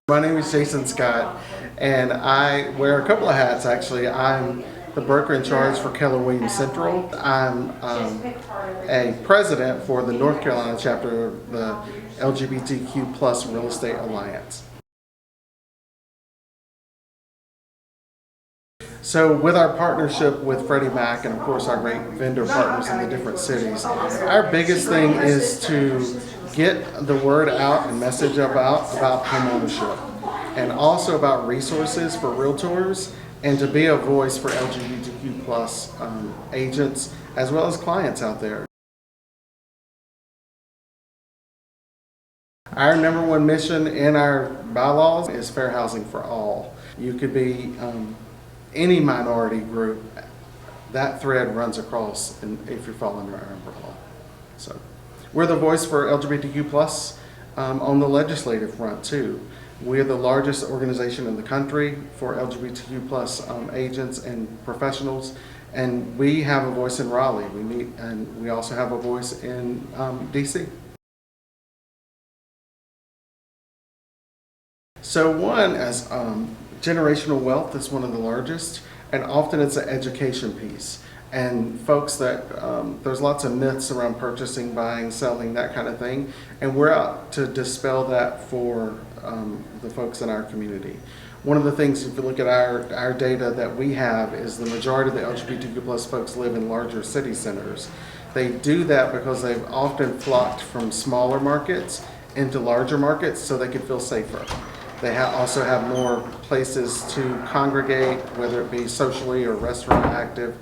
My name is Jason Scott, and I wear a couple of hats actually. I'm the broker in charge for Keller Williams Central. I'm a president for the North Carolina chapter of the LGBTQ plus Real Estate Alliance. So with our partnership with Freddie Mac and of course our great vendor partners in the different cities, our biggest thing is to get the word out and message about homeownership, and also about resources for realtors, and to be a voice for LGBTQ plus agents as well as clients out there. Our number one mission in our bylaws is fair housing for all. You could be any minority group. That thread runs across, and if you fall under our umbrella. So we're the voice for LGBTQ plus on the legislative front too. We're the largest organization in the country for LGBTQ plus agents and professionals, and we have a voice in Raleigh. We meet, and we also have a voice in DC. So one, as generational wealth is one of the largest, and often it's an education piece. And folks that, there's lots of myths around purchasing, buying, selling, that kind of thing. And we're out to dispel that for the folks in our community. One of the things, if you look at our data that we have, is the majority of the LGBTQ plus folks live in larger city centers. They do that because they've often flocked from smaller markets into larger markets so they can feel safer. They also have more places to congregate, whether it be socially or restaurant active.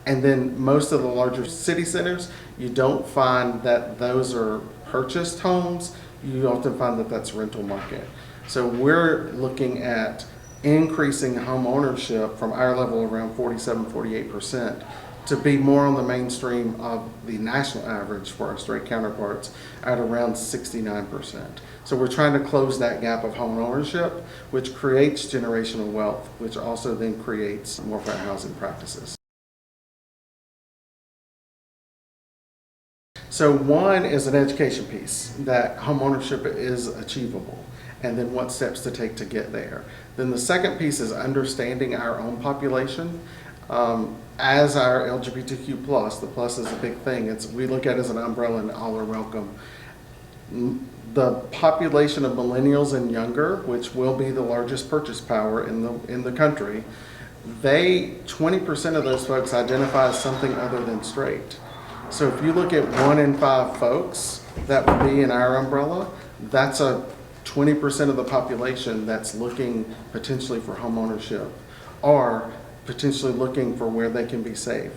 And then most of the larger city centers, you don't find that those are purchased homes. You often find that that's rental market. So we're looking at increasing home ownership from our level around 47–48% to be more on the mainstream of the national average for our straight counterparts at around 69%. So we're trying to close that gap of home ownership, which creates generational wealth, which also then creates more fair housing practices. So one is an education piece, that home ownership is achievable, and then what steps to take to get there. Then the second piece is understanding our own population. As our LGBTQ plus, the plus is a big thing. We look at it as an umbrella and all are welcome. The population of millennials and younger, which will be the largest purchase power in the country, 20% of those folks identify as something other than straight. So if you look at 1 in 5 folks that would be in our umbrella, that's a 20% of the population that's looking potentially for home ownership, or potentially looking for where they can be safe.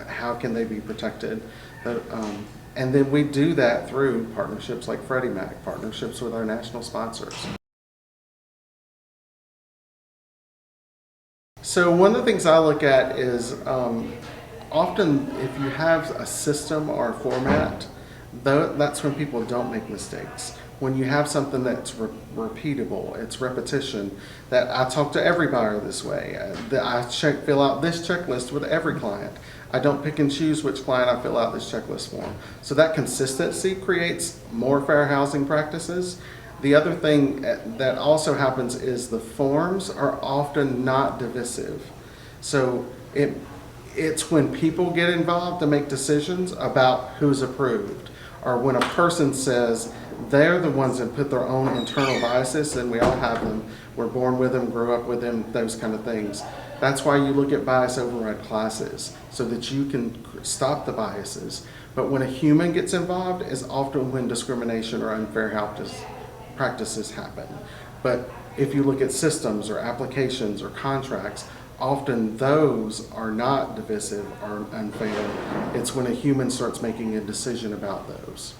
How can they be protected? And then we do that through partnerships like Freddie Mac, partnerships with our national sponsors. So one of the things I look at is often if you have a system or a format, that's when people don't make mistakes. When you have something that's repeatable, it's repetition, that I talk to every buyer this way, that I fill out this checklist with every client. I don't pick and choose which client I fill out this checklist for. So that consistency creates more fair housing practices. The other thing that also happens is the forms are often not divisive. So it's when people get involved to make decisions about who's approved, or when a person says they're the ones that put their own internal biases, and we all have them. We're born with them, grew up with them, those kind of things. That's why you look at bias override classes, so that you can stop the biases. But when a human gets involved is often when discrimination or unfair practices happen. But if you look at systems or applications or contracts, often those are not divisive or unfair. It's when a human starts making a decision about those.